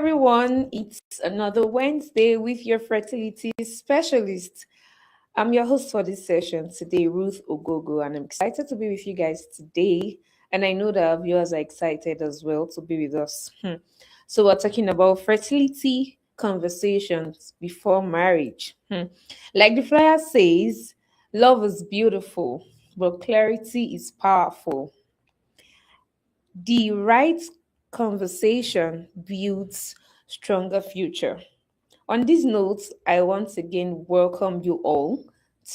everyone. It's another Wednesday with your fertility specialist. I'm your host for this session today, Ruth Ogogo, and I'm excited to be with you guys today. And I know that our viewers are excited as well to be with us. So, we're talking about fertility conversations before marriage. Like the flyer says, love is beautiful, but clarity is powerful. The right conversation builds stronger future. On this note, I once again welcome you all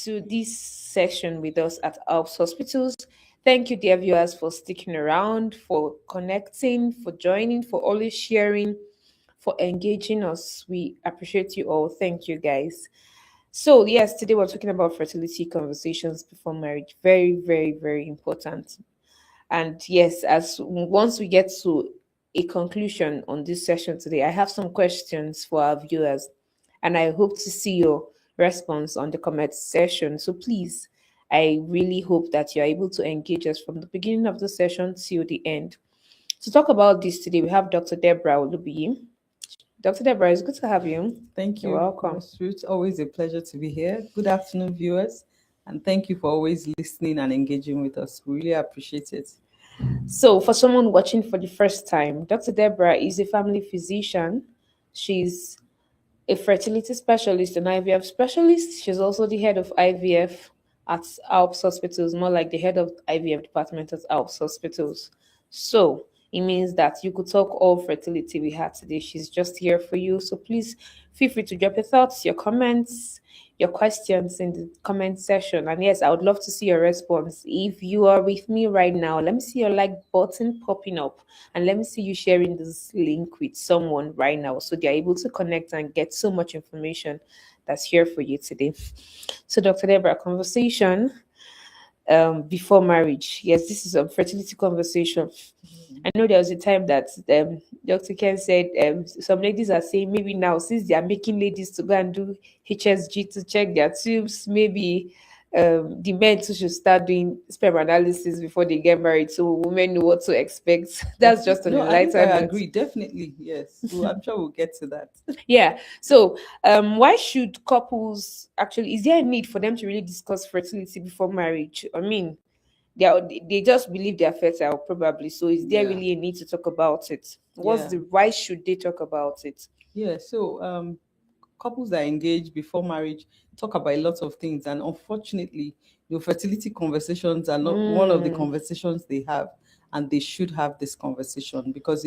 to this session with us at Alps Hospitals. Thank you, dear viewers, for sticking around, for connecting, for joining, for always sharing, for engaging us. We appreciate you all. Thank you, guys. So, yes, today we're talking about fertility conversations before marriage. Very, very, very important. And yes, as once we get to a conclusion on this session today, I have some questions for our viewers, and I hope to see your response on the comment section. So please, I really hope that you're able to engage us from the beginning of the session till the end. To talk about this today, we have Dr. Deborah Olubiyi. Dr. Deborah, it's good to have you. Thank You're you, welcome. Ms. Ruth. Always a pleasure to be here. Good afternoon, viewers, and thank you for always listening and engaging with us. We really appreciate it. So, for someone watching for the first time, Dr. Deborah is a family physician. She's a fertility specialist, an IVF specialist. She's also the head of IVF at Alps Hospitals, more like the head of IVF department at Alps Hospitals. So it means that you could talk all fertility we had today. She's just here for you. So please feel free to drop your thoughts, your comments, your questions in the comment section. And yes, I would love to see your response. If you are with me right now, let me see your like button popping up and let me see you sharing this link with someone right now so they're able to connect and get so much information that's here for you today. So, Dr. Deborah, conversation before marriage. Yes, this is a fertility conversation. I know there was a time that Dr. Ken said some ladies are saying maybe now, since they are making ladies to go and do HSG to check their tubes, maybe the men too should start doing sperm analysis before they get married so women know what to expect. That's just on No, a I think lighter I note. agree. Definitely, yes. Well, I'm sure we'll get to that. Yeah. So, why should couples actually? Is there a need for them to really discuss fertility before marriage? I mean, they just believe they're fertile, probably. So, is there Yeah, really a need to talk about it? yeah, Why should they talk about it? yeah. So, couples that engage before marriage talk about a lot of things, and unfortunately, fertility conversations are not one of the Mm, conversations they have, and they should have this conversation because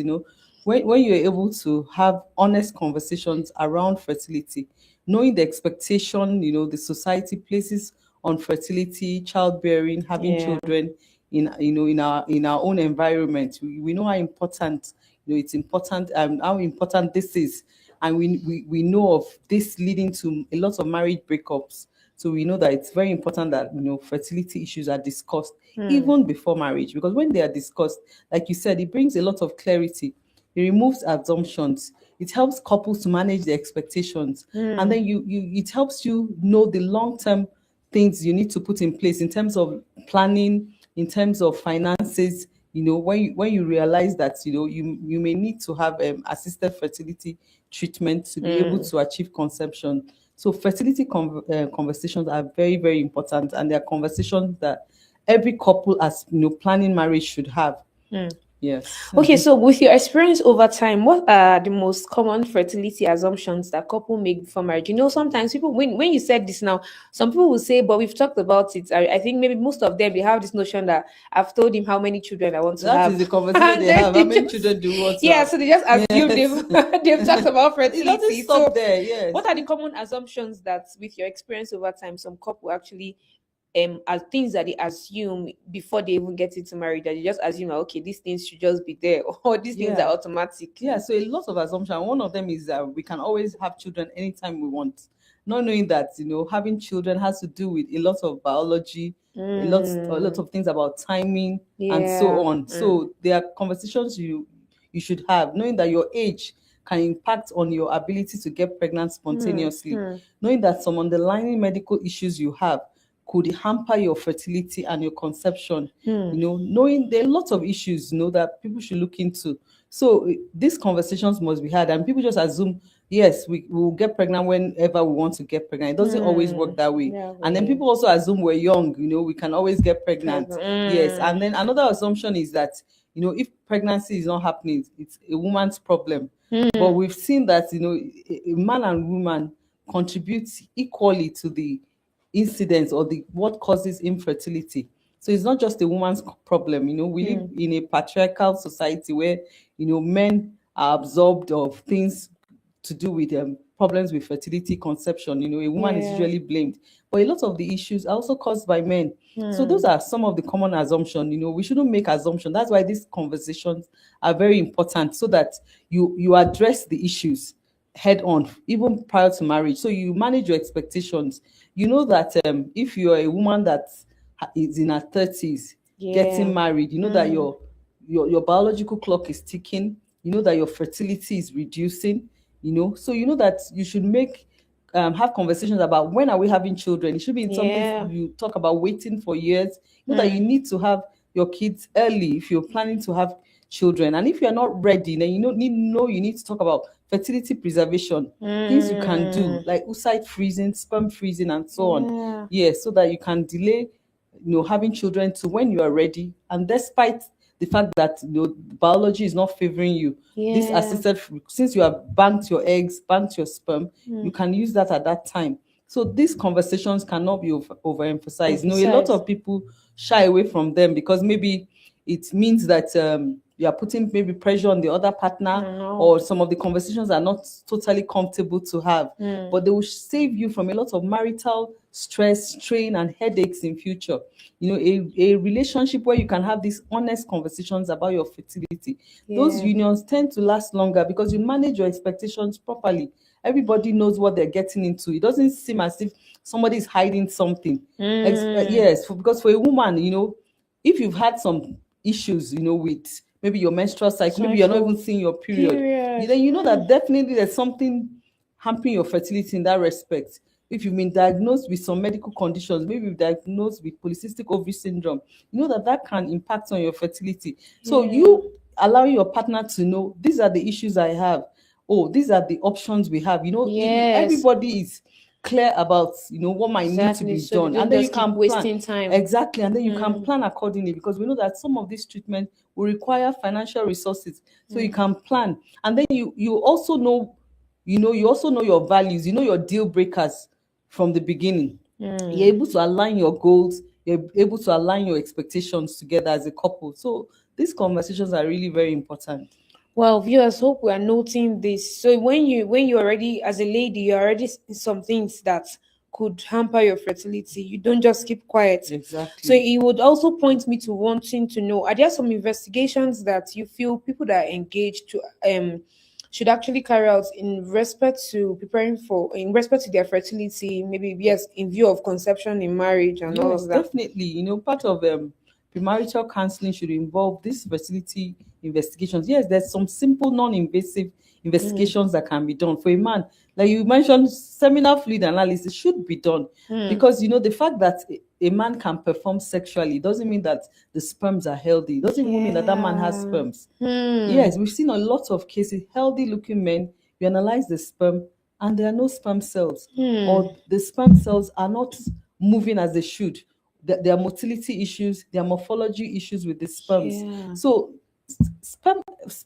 when you're able to have honest conversations around fertility, knowing the expectation the society places on fertility, childbearing, having yeah. children in our own environment, we know how important it's important, how important this is, and we know of this leading to a lot of marriage breakups. So we know that it's very important that fertility issues are discussed Mm, even before marriage, because when they are discussed, like you said, it brings a lot of clarity. It removes assumptions. It helps couples to manage their expectations, and mm, then it helps you know the long term things you need to put in place in terms of planning, in terms of finances. When you realize that you may need to have assisted fertility treatment to be able mm. to achieve conception. So fertility conversations are very, very important, and they are conversations that every couple, as planning marriage, should have. Mm. Yes. Okay, so with your experience over time, what are the most common fertility assumptions that couple make before marriage? Sometimes people, when you said this now, some people will say, but we've talked about it. I think maybe most of them, they have this notion that I've told him how many children I want to That is have. the conversation And they then have. How they many just, children do you want to yeah, have? so they just assume Yes. they've talked about It doesn't fertility. stop So there. Yes. what are the common assumptions that with your experience over time, some couple actually are things that they assume before they even get into marriage, that they just assume that, okay, these things should just be there or these things are Yeah. automatic. Yeah, so a lot of assumption. One of them is that we can always have children anytime we want. Not knowing that, having children has to do with a lot of biology, a lot Mm, of things about timing and yeah. so on. So there are conversations you should have, knowing that your age can impact on your ability to get pregnant Mm, spontaneously, mm, knowing that some underlying medical issues you have could hamper your fertility and your conception. mm, Knowing there are lots of issues that people should look into. So these conversations must be had, and people just assume, yes, we will get pregnant whenever we want to get pregnant. It doesn't always Hmm. work that way. Yeah, And then way. people also assume we're young, we can always get pregnant. Yes. And Mm. then another assumption is that, if pregnancy is not happening, it's a woman's problem. But Mm. we've seen that, a man and woman contribute equally to the incidence or the what causes infertility. So it's not just a woman's problem. We live Mm. in a patriarchal society where men are absorbed of things to do with problems with fertility, conception. A woman is Yeah. usually blamed, but a lot of the issues are also caused by men. So those Mm. are some of the common assumptions. We shouldn't make assumptions. That's why these conversations are very important, so that you address the issues head on, even prior to marriage. So you manage your expectations. You know that if you're a woman that is in her 30s getting Yeah. married, you know that Mm. your biological clock is ticking. You know that your fertility is reducing. So you know that you should have conversations about when are we having children. It should be in something Yeah. you talk about waiting for years. You know that you Mm. need to have your kids early if you're planning to have children. And if you're not ready, then you need to talk about fertility preservation, things you can do Mm. like oocyte freezing, sperm freezing, and so on. Yeah. Yes, so that you can delay having children to when you are ready. And despite the fact that biology is not favoring you, this Yeah. assisted, since you have banked your eggs, banked your sperm, you Mm. can use that at that time. So these conversations cannot be overemphasized. A lot Emphasize. of people shy away from them because maybe it means that you are putting maybe pressure on the other partner, No. or some of the conversations are not totally comfortable to have. Mm. But they will save you from a lot of marital stress, strain, and headaches in future. A relationship where you can have these honest conversations about your fertility, those Yeah. unions tend to last longer because you manage your expectations properly. Everybody knows what they're getting into. It doesn't seem as if somebody is hiding something. Mm. Yes, because for a woman, if you've had some issues, with maybe your menstrual cycle, maybe you're not even Cycle. seeing your period, Period. then you know Mm. that definitely there's something hampering your fertility in that respect. If you've been diagnosed with some medical conditions, maybe you've diagnosed with polycystic ovary syndrome, you know that that can impact on your fertility. So Yeah. you allowing your partner to know these are the issues I have. Oh, these are the options we have. Yes. Everybody is clear about what might need to Exactly. be So they done, don't and then you just keep can plan. wasting time. Exactly, and then you can Mm. plan accordingly, because we know that some of these treatments will require financial resources, so you Mm. can plan. And then you also know, you also know your values, your deal breakers from the beginning. You're Mm. able to align your goals, you're able to align your expectations together as a couple. So these conversations are really very important. Well, viewers, hope we are noting this. So when you already as a lady, you already some things that could hamper your fertility. You don't just keep quiet. So Exactly. it would also point me to wanting to know: are there some investigations that you feel people that are engaged to should actually carry out in respect to preparing for in respect to their fertility? Maybe yes, in view of conception in marriage and all Yes, of that. definitely. Part of premarital counseling should involve these fertility investigations. Yes, there's some simple, non-invasive Mm. investigations that can be done. For a man, like you mentioned, seminal fluid analysis should be done, Mm. because the fact that a man can perform sexually doesn't mean that the sperms are healthy. It doesn't even mean that that man has Yeah. sperms. Hmm. Yes, we've seen a lot of cases, healthy looking men, you analyze the sperm and there are no sperm cells, Hmm. or the sperm cells are not moving as they should. There are motility issues, there are morphology issues with the sperms. Yeah. So, sperm,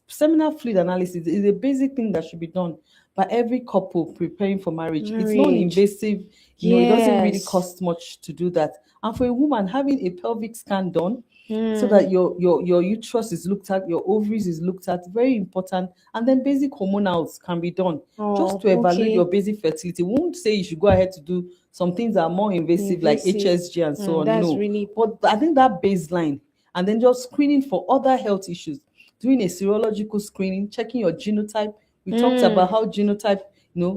seminal fluid analysis is a basic thing that should be done by every couple preparing for marriage. It's Marriage. non-invasive, it doesn't really Yes. cost much to do that. And for a woman, having a pelvic scan done so Hmm. that your uterus is looked at, your ovaries is looked at, very important. And then basic hormonals can be done just Oh, to evaluate your okay. basic fertility. We won't say you should go ahead to do some things that are more invasive like Invasive. HSG and so Hmm. on. That's No, really. but I think that baseline, and then just screening for other health issues, doing a serological screening, checking your genotype. We talked Hmm. about how genotype,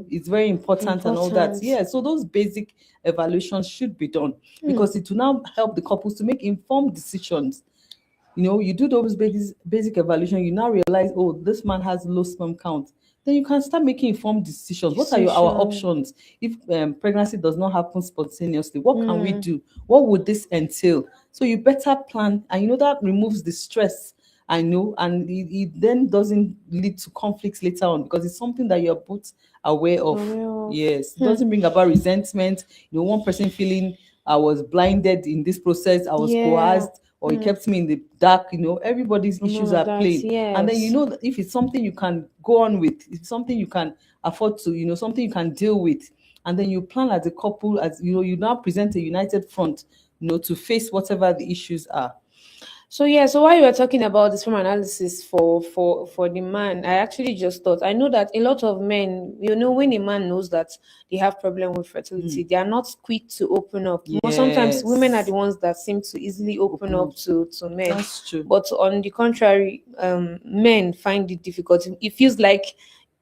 is very important and all that. Important. Yeah, so those basic evaluations should be done, Hmm. because it will now help the couples to make informed decisions. You do those basic evaluation, you now realize, oh, this man has low sperm count. Then you can start making informed decisions. What are our Decision. options? If pregnancy does not happen spontaneously, what can we Hmm. do? What would this entail? So you better plan, and that removes the stress I know, and it then doesn't lead to conflicts later on because it's something that you're both aware of. Aware of. Yes, it doesn't bring about resentment. One person feeling I was blinded in this process, I was Yeah. coerced, or he kept me in the dark. Everybody's And all issues of are that. plain, and then Yes. that if it's something you can go on with, it's something you can afford to, something you can deal with, and then you plan as a couple, as you now present a united front, to face whatever the issues are. So yeah, so while you were talking about the sperm analysis for the man, I actually just thought I know that a lot of men, when a man knows that they have problem with fertility, they are not quick to open up. Sometimes women are Yes, the ones that seem to easily open open up up. to men, That's true. but on the contrary, men find it difficult. It feels like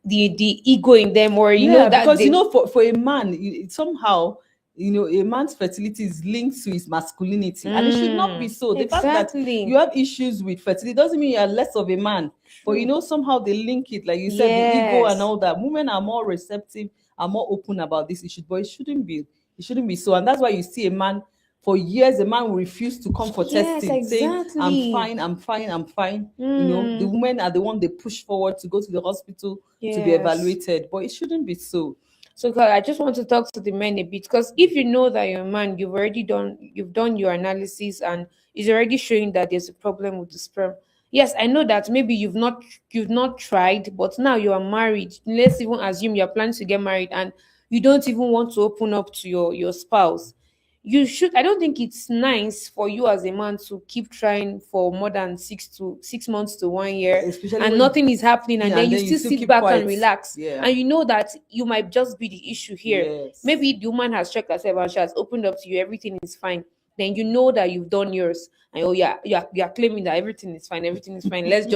the ego in them, or Yeah, that because they. for a man, somehow, a man's fertility is linked to his masculinity, and it should not be so. The fact that you Exactly. have issues with fertility doesn't mean you are less of a man. But True. somehow they link it, like you said, the ego and Yes. all that. Women are more receptive, are more open about this issue, but it shouldn't be. It shouldn't be so, and that's why you see a man for years. A man will refuse to come for Yes, testing, saying, "I'm exactly. fine, I'm fine, I'm fine." The Mm, women are the one they push forward to go to the hospital to be yes. evaluated, but it shouldn't be so. So, God, I just want to talk to the men a bit, because if you know that you're a man, you've done your analysis, and it's already showing that there's a problem with the sperm. Yes, I know that maybe you've not tried, but now you are married. Let's even assume you're planning to get married, and you don't even want to open up to your spouse. You should. I don't think it's nice for you as a man to keep trying for more than 6 months to 1 year, Especially and when nothing is happening, and yeah, then and you then you still still sit keep back and quiet. relax, Yeah. and you know that you might just be the issue here. Yes. Maybe the woman has checked herself and she has opened up to you, everything is fine. Then you know that you've done yours, and oh yeah, you're claiming that everything is fine. Let's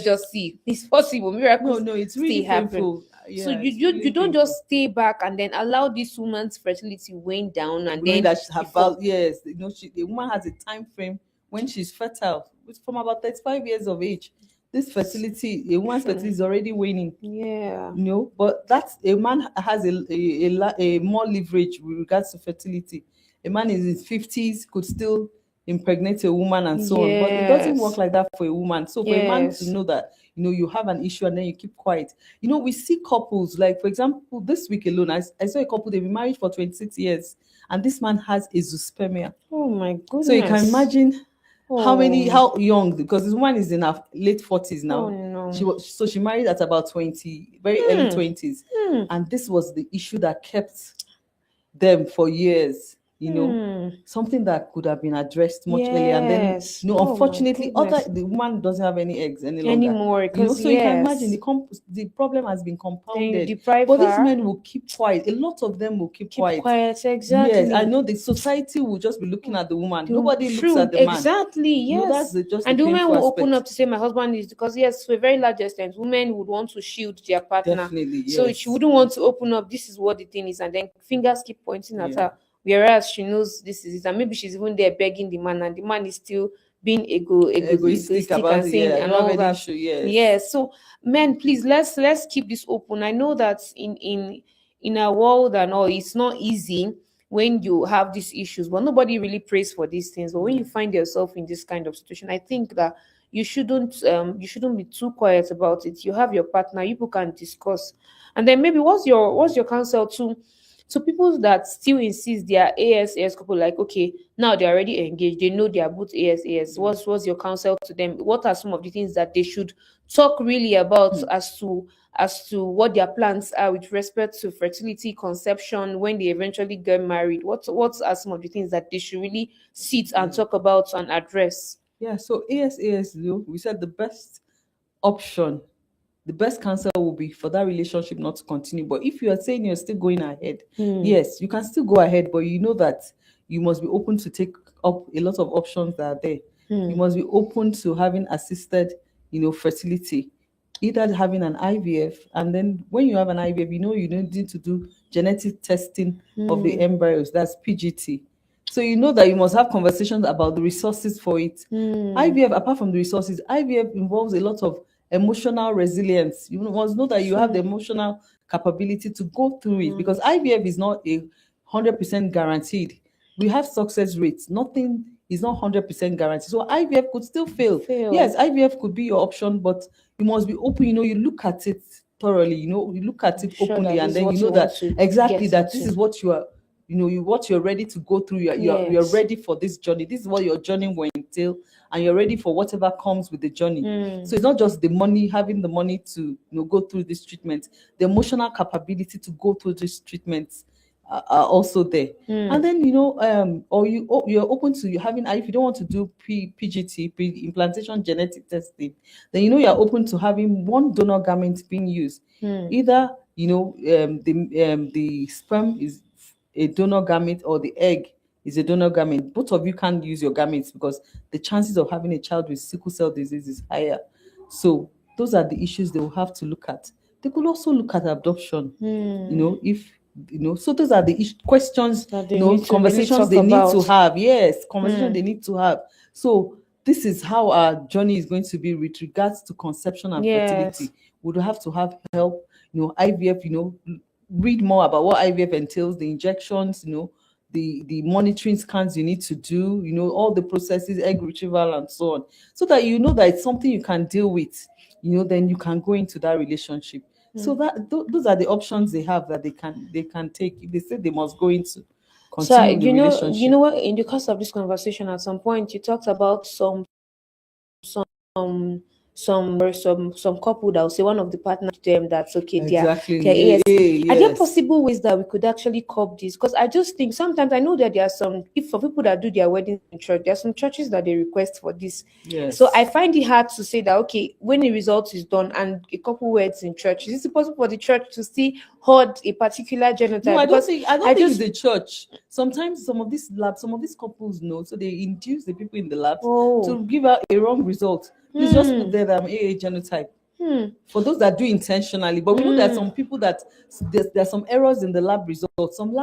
just see. It's possible. No, Miracles no, it's really still happen. painful. So Yeah, you it's you, really you don't painful. just stay back and then allow this woman's fertility wane down, and Knowing then that her before. yes, the woman has a time frame when she's fertile, which from about 35 years of age. This fertility, a woman's fertility is already waning. Yeah. But that's a man has a more leverage with regards to fertility. A man in his 50s could still impregnate a woman and so on, but it doesn't work Yes. like that for a woman. So for a man to Yes. know that you have an issue and then you keep quiet. We see couples, like for example this week alone, I saw a couple. They've been married for 26 years and this man has a zoospermia. Oh my So you can goodness. imagine Oh. how young, because this woman is in her late 40s Oh now. no. She married at about 20, very early Hmm. 20s, Hmm. and this was the issue that kept them for years. Hmm. Something that could have been addressed much earlier, and then Yes. Oh my unfortunately, goodness. the woman doesn't have any eggs any longer. Anymore, because So you can imagine yes. the problem has been Then you compounded. deprive But these her. men will keep quiet. A lot of them will keep Keep quiet. quiet. Yes, I Exactly. know the society will just be looking at the woman. Nobody looks True. at the man. Exactly. That's Yes. just the And the woman painful will open aspect. up to say, "My husband is," because yes, to a very large extent, women would want to shield their partner. Definitely, So she yes. wouldn't want to open up. This is what the thing is, and then fingers keep pointing at Yeah. her. Whereas she knows this is it, and maybe she's even there begging the man, and the man is still being Egoistic egoistic about and it. saying Yeah, I and don't have all any that. issue. Yes. Yes. So men, please, let's keep this open. I know that in our world and all, it's not easy when you have these issues, but nobody really prays for these things. But when you find yourself in this kind of situation, I think that you shouldn't be too quiet about it. You have your partner, you people can discuss. And then maybe what's your counsel to people that still insist they are ASAS couple, like okay, now they're already engaged, they know they are both ASAS. What's your counsel to them? What are some of the things that they should talk really about, as to what their plans are with respect to fertility, conception, when they eventually get married? What are some of the things that they should really sit and Yeah. talk about and address? Yeah. So ASAS, we said the best option, the best counsel will be for that relationship not to continue. But if you are saying you're still going ahead, Hmm. yes, you can still go ahead, but you know that you must be open to take up a lot of options that are there. You must be open to having assisted, fertility, either having an IVF, and then when you have an IVF, you don't need to do genetic testing of the embryos. That's PGT. So you know that you must have conversations about the resources for it. IVF, apart from the resources, IVF involves a lot of emotional resilience. You must know that you have the emotional capability to go through it, because IVF is not 100% guaranteed. We have success rates. Nothing is not 100% guaranteed. So IVF could still fail. Fail. Yes, IVF could be your option, but you must be open. You look at it thoroughly. You look at it Sure that openly, this and is then what you you know want that to exactly get that this into. is what you are. What you're ready to go through. You're Yes. ready for this journey. This is what your journey will entail, and you're ready for whatever comes with the journey. So it's not just the money, having the money to go through this treatment. The emotional capability to go through this treatment are also there. And then or you're open to having, if you don't want to do PGT, pre-implantation genetic testing, then you're open to having one donor garment being used. Either the sperm is a donor gamete or the egg is a donor gamete. Both of you can't use your gametes because the chances of having a child with sickle cell disease is higher. So those are the issues they will have to look at. They could also look at adoption. If so those are the questions, That they need to conversations really they talk need to about. have. Yes, conversation they need to have. So this is how our journey is going to be with regards to conception and Yes. fertility. We would have to have help, IVF, read more about what IVF entails, the injections, the monitoring scans you need to do, all the processes, egg retrieval and so on, so that that it's something you can deal with, then you can go into that relationship. So that those are the options they have that they can take if they say they must go into So continue the relationship. you know what? In the course of this conversation, at some point, you talked about some couple that will say one of the partners to them that's okay, Exactly. they're AS. Are there Yes. possible ways that we could actually curb this? Because I just think sometimes I know that there are for people that do their weddings in church, there are some churches that they request for this. Yes. So I find it hard to say that okay, when the result is done and a couple weds in church, is it possible for the church to still hold a particular genotype? No, I don't Because think it's the church. Sometimes some of these couples know, so they induce the people in the labs to give out a wrong result. Please just put there that I'm AA genotype. For those that do intentionally, but we know there are some people that there's some errors in the lab results. Some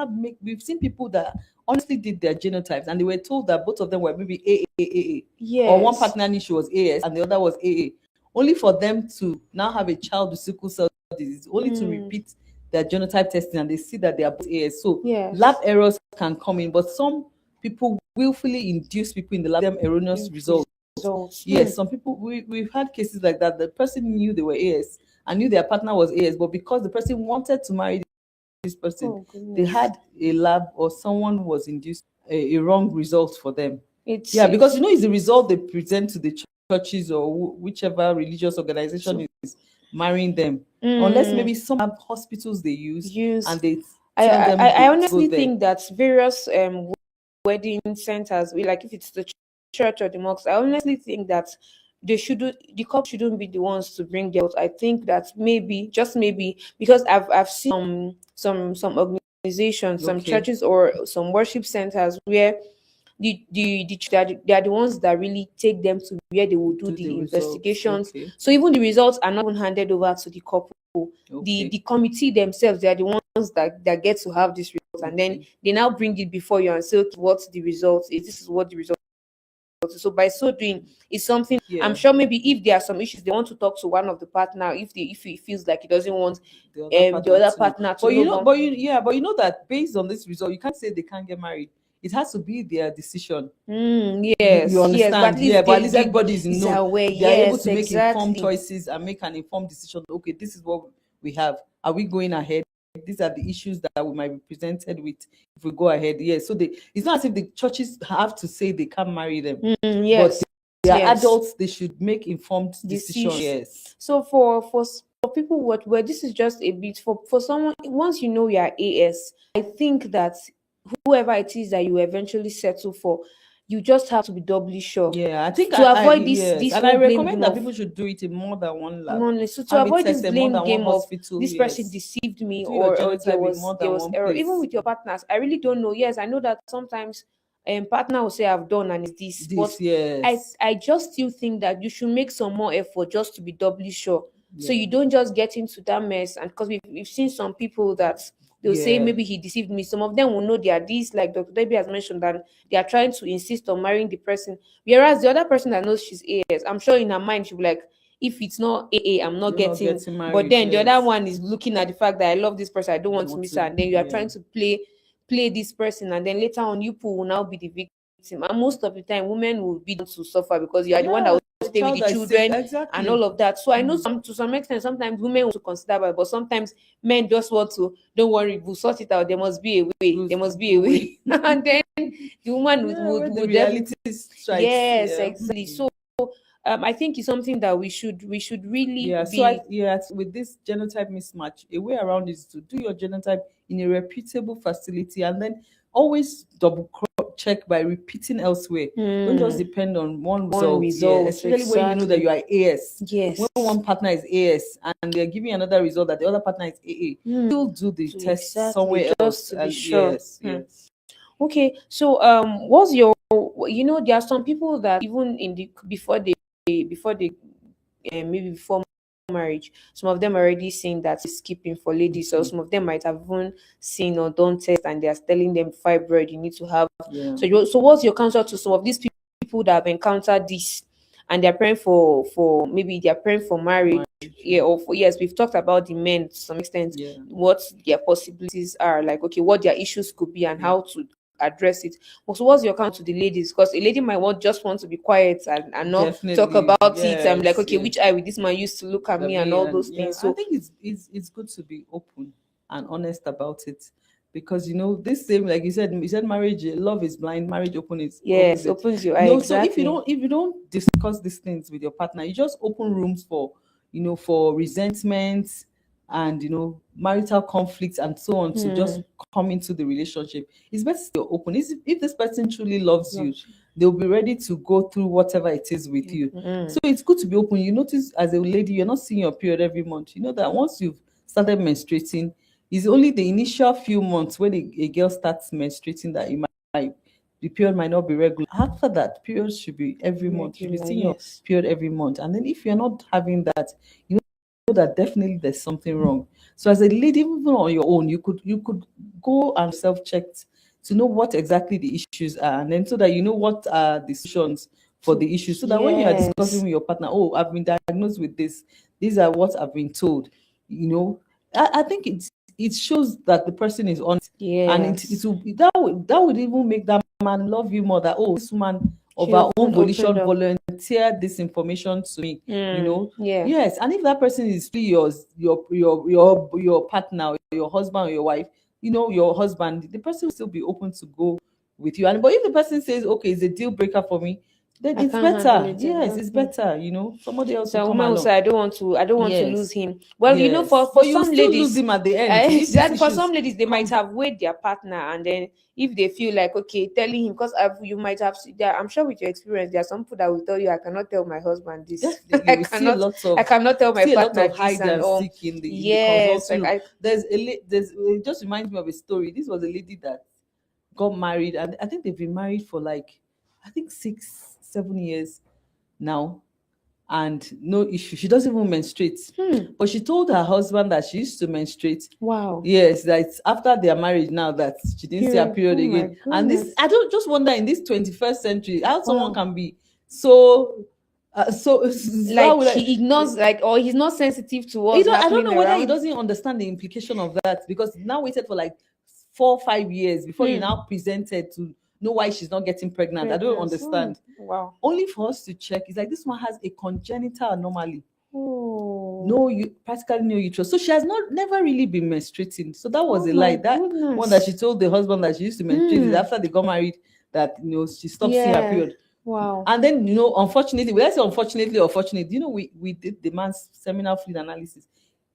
we've seen people that honestly did their genotypes and they were told that both of them were maybe AAAA. Yes. Or one partner issue was AS and the other was AA. Only for them to now have a child with sickle cell disease, only to repeat their genotype testing and they see that they are both AS. So Yes. lab errors can come in, but some people willfully induce people in the lab them erroneous results. Yes, some people we've had cases like that. The person knew they were AS and knew their partner was AS, but because the person wanted to marry this person, they had a lab or someone was induced a wrong result for them. Because it's the result they present to the churches or whichever religious organization is marrying them. Unless maybe some hospitals they use and they tell them I honestly go there. think that various wedding centers, like if it's the church or the mosque, I honestly think that the couple shouldn't be the ones to bring their. I think that maybe, just maybe, because I've seen some organizations, some churches or some worship centers where they are the ones that really take them to where they will do the investigations. So even the results are not even handed over to the couple. The committee themselves, they are the ones that get to have this result, and then they now bring it before you and say, okay, what's the result? This is what the result is. So by so doing, it's something I'm sure maybe if there are some issues, they want to talk to one of the partner if he feels like he doesn't want the other partner to know. But you know that based on this result, you can't say they can't get married. It has to be their decision. Yes, you understand? Yes, but at least everybody is aware. They are able to make informed choices and make an informed decision. Okay, this is what we have. Are we going ahead? These are the issues that we might be presented with if we go ahead. Yes, so it's not as if the churches have to say they can't marry them. Yes, but they are adults. They should make informed decisions. Yes. So for people where this is just a bit for someone, once you know you are AS, I think that whoever it is that you eventually settle for, you just have to be doubly sure. Yeah, I think to avoid this and I recommend that people should do it in more than one lab. So to avoid this blame game of this person yes. deceived me or there was error. Even with your partners, I really don't know. Yes, I know that sometimes partner will say I've done and it's this, but yes. I just still think that you should make some more effort just to be doubly sure. So you don't just get into that mess. And because we've seen some people that they'll say maybe he deceived me. Some of them will know they are this, like Dr. Debbie has mentioned, that they are trying to insist on marrying the person. Whereas the other person that knows she's AS, I'm sure in her mind she'll be like, if it's not AA, I'm not getting married. But then the other one is looking at the fact that I love this person, I don't want to miss her. And then you are trying to play this person, and then later on you will now be the victim, and most of the time women will be the one to suffer because you are the one that Yeah, will stay with child the that is safe. children and all Exactly. of that. So I know some to some extent sometimes women want to consider that, but sometimes men just want to, don't worry, we'll sort it out. There must be a way. There Who's must be a way. away? And then the woman would, Yeah, would, when the would definitely, reality strikes. yes, Yeah. exactly. So I think it's something that we should really Yeah, so be. with this genotype mismatch, a way around is to do your genotype in a reputable facility, and then always check by repeating elsewhere. Don't just depend on one One result. Yeah, result, especially when you know that exactly. you are AS. Yes. When one partner is AS and they're giving another result that the other partner is AA, still do the test Exactly, somewhere just else. to be sure. Yes, yes. Okay, so what's your, there are some people that even in the before they maybe before marriage, some of them already saying that it's skipping for ladies, or Okay. some of them might have even seen or done tests and they are telling them fibroid you need to have. Yeah. So what's your counsel to some of these people that have encountered this and they're praying for maybe they're praying for marriage? Yeah, or for, yes, we've talked about the men to some extent, Yeah. what their possibilities are, like, okay, what their issues could be and Yeah. how to address it. So what's your counsel to the ladies? Because a lady might just want to be quiet and not talk Definitely. about it. I'm like, Yes, okay, yes. which eye will this man used to look at me and Me all and those yeah, things. I So think it's good to be open and honest about it, because this same, like you said marriage, love is blind, marriage opens yes, it. opens your eye, So if you exactly. don't discuss these things with your partner, you just open rooms for for resentment and marital conflicts and so on to just come into the relationship. It's best you're open. If this person truly loves you, Loves they'll be ready to go through whatever it is with you. you. So it's good to be open. You notice as a lady, you're not seeing your period every month. You know that once you've started menstruating, it's only the initial few months when a girl starts menstruating that the period might not be regular. After that, periods should be every month. You should be Regular, seeing your yes. period every month. And then if you're not having that, you know that definitely there's something wrong. So as a lady, even on your own, you could go and self-checked to know what exactly the issues are, and then so that you know what are the solutions for the issue, so that when you are discussing Yes. with your partner, oh, I've been diagnosed with this, these are what I've been told, you know I think it shows that the person is honest, and it Yes. will that would even make that man love you more, that, oh, this woman of She her own even opened volition up. volunteered this information to me. Yeah. Yes, and if that person is really your partner, or your husband, or your wife, your husband, the person will still be open to go with you. And but if the person says, okay, it's a deal breaker for me, then I it's can't handle better. it, Yes, it's exactly. better. Somebody else will So a come woman will along. say, I don't want to lose Yes, him. Well, yes, for but you some still lose ladies, him at the end if these for some issues ladies, they might come. have weighed their partner, and then if they feel like, okay, telling him, because you might have there, I'm sure with your experience, there are some people that will tell you, I cannot tell my husband this. Definitely, I we see a cannot, lot I of cannot tell my partner this, hide and and all. seek in the Yes, consulting like room. I. It just reminds me of a story. This was a lady that got married, and I think they've been married for like, I think 6 7 years now, and no issue. She doesn't even menstruate. But she told her husband that she used to menstruate. Wow. Yes, that after their marriage now that she didn't see her Period. period Oh my again. And this, goodness. I don't just wonder, in this 21st century, how someone Wow. can be so how Like would I, he ignores, like, or he's not sensitive to you what's know, I don't happening know whether he around. doesn't understand the implication of that, because now waited for like 4 5 years before you now presented to know why she's not getting pregnant. I don't Pregnancy. understand. Wow. Only for us to check. It's like this one has a congenital anomaly. Oh. No, you practically no uterus. So she has never really been menstruating. So that was Oh a my lie. That one that she goodness. told the husband that she used to menstruate is after they got married, that she stopped seeing her Yeah. period. Wow. And then, unfortunately, let's say unfortunately or fortunately, we did the man's seminal fluid analysis.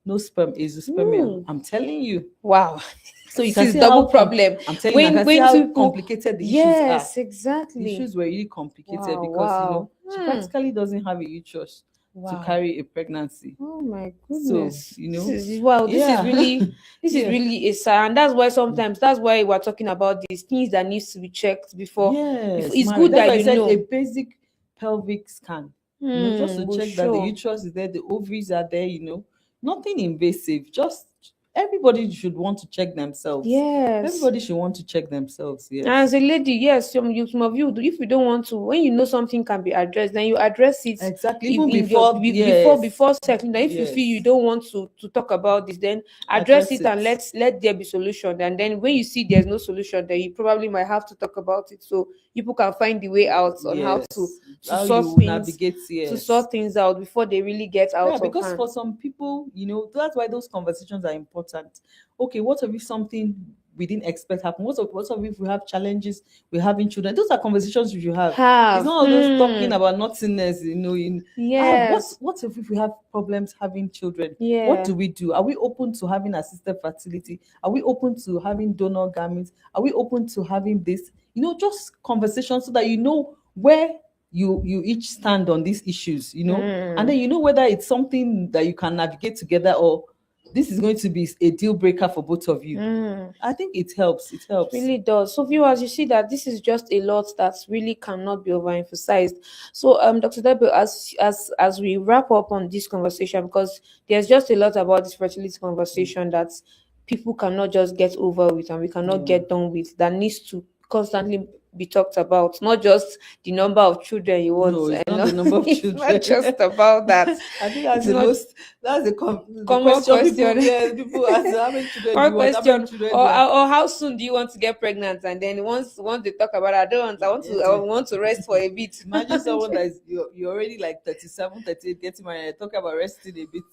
No sperm, azoospermia. Mm. I'm telling you. Wow. So you This can is see double how problem. I'm telling you, I When can see when how two people, complicated the issues are. yes, The exactly. issues were really complicated Wow, because wow. she practically doesn't have a uterus to Wow. carry a pregnancy. Oh my So, goodness. This is wow, this is yeah. really this is Yeah. really a sad, and that's why we're talking about these things that needs to be checked before Yes, it's married. good That's that why I you said a know. basic pelvic scan. Just to Well, check that the sure. uterus is there, the ovaries are there. Nothing invasive. Just everybody should want to check themselves. Yes. Everybody should want to check themselves. As Yes. a lady, yes, some of you, if you don't want to, when you know something can be addressed, then you address it Exactly. in, Even in your before, yes, before settling. Then if you feel you yes, don't want to talk about this, then address address it and it. let there be solution. And then when you see there's no solution, then you probably might have to talk about it so people can find the way out on how Yes. to How sort you things navigate, to yes. sort things out before they really get Yeah, out of because hand. for some people, that's why those conversations are important. Okay, what if something we didn't expect happen? What if we have challenges? We're having children. Those are conversations you should have. It's Have not all those talking about nothingness. yes, What if we have problems having children? What yeah. do we do? Are we open to having assisted fertility? Are we open to having donor gametes? Are we open to having this? Just conversations so that where you each stand on these issues, and then Hmm. whether it's something that you can navigate together, or this is going to be a deal breaker for both of you. Hmm. I think it helps. It It helps. really does. So, viewers, you see that this is just a lot that really cannot be overemphasized. So, Dr. Debo, as we wrap up on this conversation, because there's just a lot about this fertility conversation that people cannot just get over with and we cannot Yeah. get done with, that needs to constantly be talked about. Not just the number of children you want, No, it's and not the number of it's not children. just about that. I think It's that's the not most. That's the common question people. question. Yeah, people ask, how many children do One you want? How many question, children do or you want? how soon do you want to get pregnant? And then once they talk about, I don't want, I Yeah. want to rest for a bit. Imagine someone that is you're already like 37, 38, getting married, talk about resting a bit.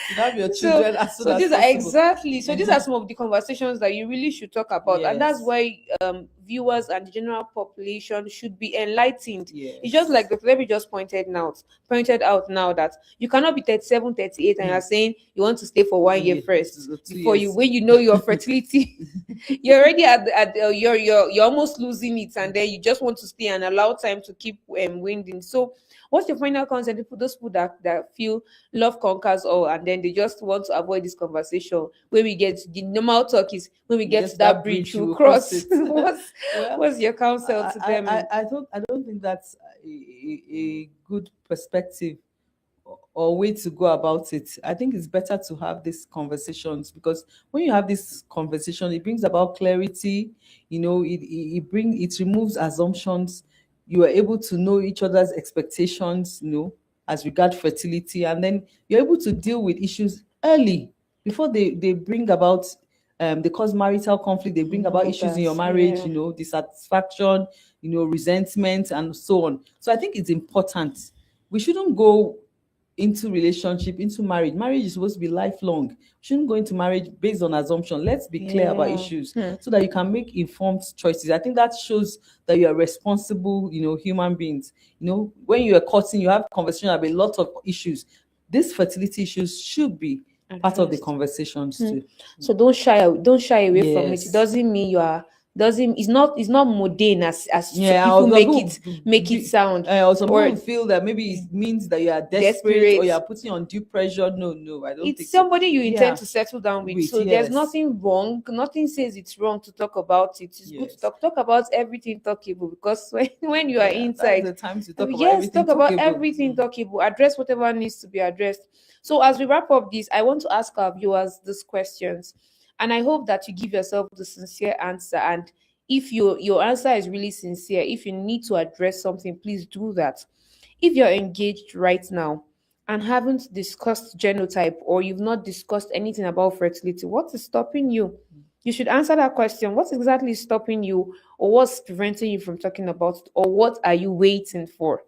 You have your so children as soon so as these are possible. exactly, so these are some of the conversations that you really should talk about, and that's Yes. why viewers and the general population should be enlightened. It's just Yes. like the Flebi just pointed out now that you cannot be 37, 38, and you're saying you want to stay for 1 year Yeah, first two before you, years. when you know your fertility. You're already you're almost losing it, and then you just want to stay and allow time to keep winding. So what's your final consent for those people that feel love conquers all, and then they just want to avoid this conversation? When we get the normal talk is when we We get get to to that that bridge bridge, we'll you will cross cross. it. Well, What's your counsel I, to I, them? I And I don't think that's a good perspective or way to go about it. I think it's better to have these conversations, because when you have this conversation, it brings about clarity. It removes assumptions. You are able to know each other's expectations, as regard fertility, and then you're able to deal with issues early before they bring about they cause marital conflict, they bring about all issues in that, your marriage, yeah. dissatisfaction, resentment, and so on. So I think it's important. We shouldn't go into relationship, into marriage is supposed to be lifelong. We shouldn't go into marriage based on assumption. Let's be clear about Yeah. issues so that you can make informed choices. I think that shows that you are responsible, human beings. When you are courting, you have conversation about a lot of issues. These fertility issues should be part of the Addressed. conversations too. So don't shy away from it. It Yes. doesn't mean you are, doesn't, it's not mundane as so Yeah, people or some make people it sound, or some or people feel that maybe it means that you are desperate or desperate. you are putting undue pressure. No, no, I don't It's think so. somebody you intend Yeah, to settle down with. with So there's yes, nothing wrong. Nothing says it's wrong to talk about it. It's good to yes. talk about everything talkable, because when you are Yeah, that's inside, the time to talk about yes, everything talk about talkable. everything talkable. Address whatever needs to be addressed. So as we wrap up this, I want to ask our viewers these questions, and I hope that you give yourself the sincere answer. And if your answer is really sincere, if you need to address something, please do that. If you're engaged right now and haven't discussed genotype, or you've not discussed anything about fertility, what is stopping you? You should answer that question. What exactly is stopping you, or what's preventing you from talking about it, or what are you waiting for?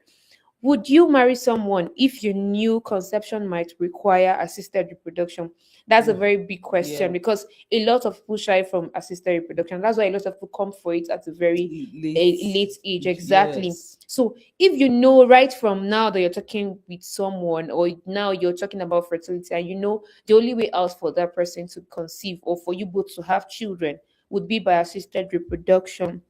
Would you marry someone if you knew conception might require assisted reproduction? That's a Yeah, very big question, yeah. because a lot of people shy from assisted reproduction. That's why a lot of people come for it at a very Late, late age. Exactly. yes, So if you know right from now that you're talking with someone, or now you're talking about fertility, and you know the only way out for that person to conceive, or for you both to have children, would be by assisted reproduction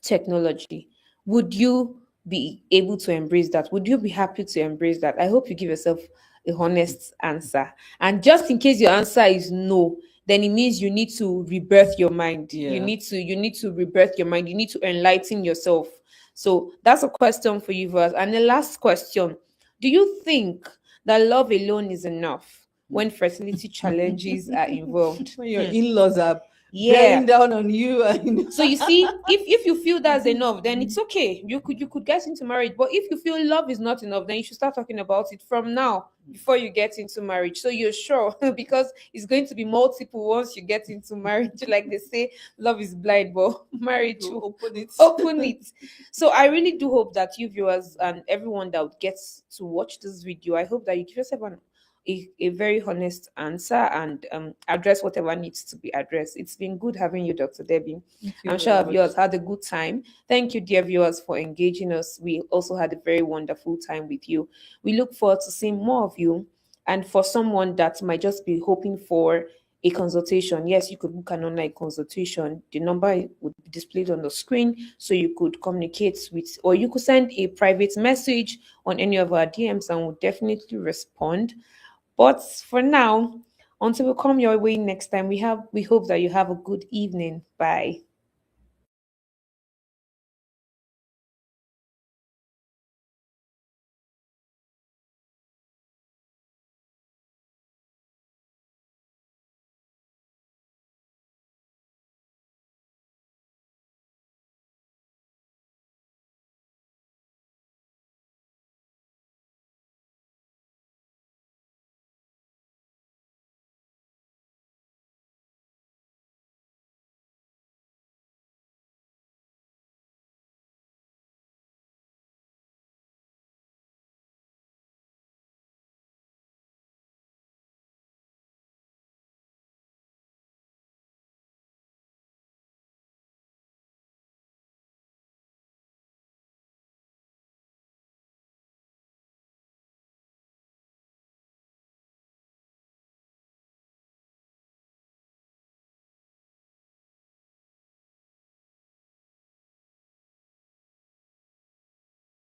technology, would you be able to embrace that? Would you be happy to embrace that? I hope you give yourself a honest answer. And just in case your answer is no, then it means you need to rebirth your mind. You yeah. need to rebirth your mind. You need to enlighten yourself. So that's a question for you, Verse. And the last question: do you think that love alone is enough? when fertility challenges are involved. When your in-laws are Yeah. bearing down on you, and So you see, if you feel that's enough, then it's okay. You could get into marriage. But if you feel love is not enough, then you should start talking about it from now before you get into marriage. So you're sure because it's going to be multiple once you get into marriage. Like they say, love is blind, but marriage you will open it. open it. So I really do hope that you viewers and everyone that gets to watch this video, I hope that you give yourself a very honest answer and address whatever needs to be addressed. It's been good having you, Dr. Debbie. Thank you I'm very sure our much. viewers had a good time. Thank you, dear viewers, for engaging us. We also had a very wonderful time with you. We look forward to seeing more of you. And for someone that might just be hoping for a consultation, yes, you could book an online consultation. The number would be displayed on the screen so you could communicate with, or you could send a private message on any of our DMs and we'll definitely respond. But for now, until we come your way next time, we hope that you have a good evening. Bye.